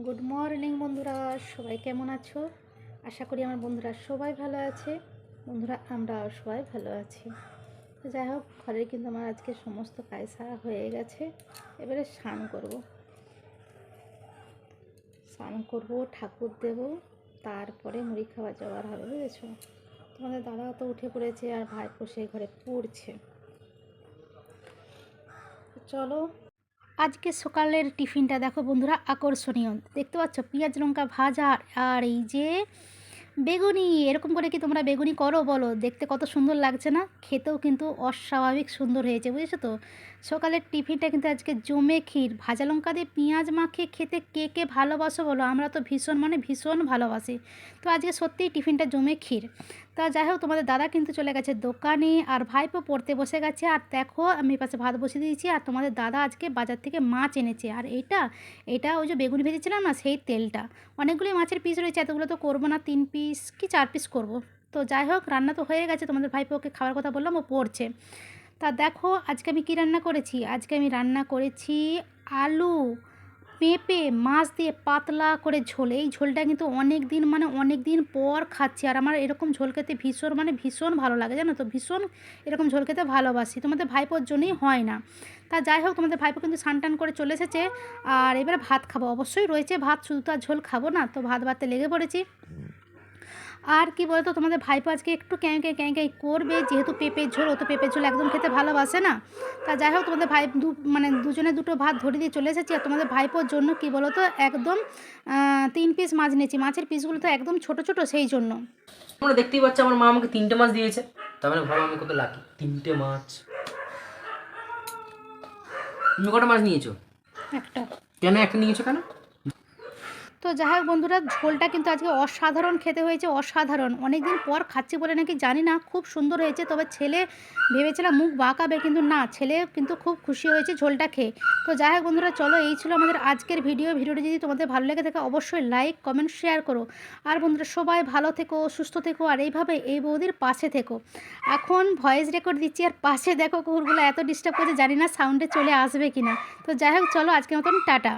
Good morning বন্ধুরা, সবাই কেমন আছো? আশা করি আমার বন্ধুরা সবাই ভালো আছে। বন্ধুরা, আমরা সবাই ভালো আছি। তো যাই হোক, ঘরের কিন্তু আমার আজকে সমস্ত কাজ সারা হয়ে গেছে। এবারে স্নান করবো, ঠাকুর দেব, তারপরে মুড়ি খাওয়া যাওয়ার হবে, বুঝেছো? তোমাদের দাদাও তো উঠে পড়েছে আর ভাইপো সেই ঘরে পড়ছে। চলো, আজকে সকালের টিফিনটা দেখো বন্ধুরা, আকর্ষণীয়। দেখতে পাচ্ছ পেঁয়াজ লঙ্কা ভাজা, আর এই যে বেগুনি। এরকম করে কি তোমরা বেগুনি করো বলো? দেখতে কত সুন্দর লাগছে না? খেতেও কিন্তু অস্বাভাবিক সুন্দর হয়েছে, বুঝেছো তো? সকালের টিফিনটা কিন্তু আজকে জমে ক্ষীর। ভাজা লঙ্কা দিয়ে পেঁয়াজ মাখিয়ে খেতে কে কে ভালোবাসো বলো? আমরা তো ভীষণ ভালোবাসি। তো আজকে সত্যিই টিফিনটা জমে ক্ষীর। তা যাই হোক, তোমাদের দাদা কিন্তু চলে গেছে দোকানে, আর ভাইপো পড়তে বসে গেছে। আর দেখো, আমি পাশে ভাত বসিয়ে দিয়েছি, আর তোমাদের দাদা আজকে বাজার থেকে মাছ এনেছে। আর এটা ওই যে বেগুনি ভেজেছিলাম না, সেই তেলটা। অনেকগুলোই মাছের পিস রয়েছে, এতগুলো তো করবো না, 3 পিস কি 4 পিস করব। তো যাই হোক, রান্না তো হয়ে গেছে। তোমাদের ভাইপোকে খাওয়ার কথা বললাম, ও পড়ছে। তা দেখো আজকে আমি কী রান্না করেছি। আজকে আমি রান্না করেছি আলু, পেঁপে, মাছ দিয়ে পাতলা করে ঝোল। এই ঝোলটা কিন্তু অনেক দিন পর খাচ্ছি, আর আমার এরকম ঝোল খেতে ভীষণ ভালো লাগে, জানো তো? ভীষণ এরকম ঝোল খেতে ভালোবাসি। তোমাদের ভাইপোর জন্যই হয় না। তা যাই হোক, তোমাদের ভাইপো কিন্তু স্নান টান করে চলে এসেছে। আর এবারে ভাত খাবো, অবশ্যই রয়েছে ভাত, শুধু তো আর ঝোল খাবো না। তো ভাত বাড়তে লেগে পড়েছি। আর কি বলতো, তোমাদের ভাইপো আজকে একটু ক্যাঁই করবে, যেহেতু পেঁপের ঝোল, ও তো পেঁপের ঝোল একদম খেতে ভালোবাসে না। তা যাই হোক, তোমাদের দুজনে দুটো ভাত ধরে দিয়ে চলে এসেছি। আর তোমাদের ভাইপোর জন্য কি বলো তো, একদম 3 পিস মাছ নিয়েছি। মাছের পিসগুলো তো একদম ছোট সেই জন্য। তোমরা দেখতেই পাচ্ছ, আমার মা আমাকে 3টে মাছ দিয়েছে। তার মানে ভালো, আমি কত লাকি। 3টে মাছ। তুমি কটা মাছ নিয়েছো? একটা। কেন একটা নিয়েছো কেন? তো যাই হোক বন্ধুরা, ঝোলটা কিন্তু আজকে অসাধারণ খেতে হয়েছে, অসাধারণ। অনেক দিন পর খাচ্ছি বলে নাকি জানি না, খুব সুন্দর হয়েছে। তবে ছেলে ভেবেছিলাম মুখ বাঁকাবে, কিন্তু না, ছেলে কিন্তু খুব খুশি হয়েছে ঝোলটা খেয়ে। তো যাই হোক বন্ধুরা, চলো, এই ছিল আমাদের আজকের ভিডিওটি যদি তোমাদের ভালো লেগে থাকে অবশ্যই লাইক কমেন্ট শেয়ার করো। আর বন্ধুরা, সবাই ভালো থেকো, সুস্থ থেকো, আর এইভাবে এই বৌদির পাশে থেকো। এখন ভয়েস রেকর্ড দিচ্ছি, আর পাশে দেখো কুকুরগুলো এত ডিস্টার্ব করছে, জানি না সাউন্ডে চলে আসবে কিনা। তো যাই হোক, চলো, আজকের মতন টাটা।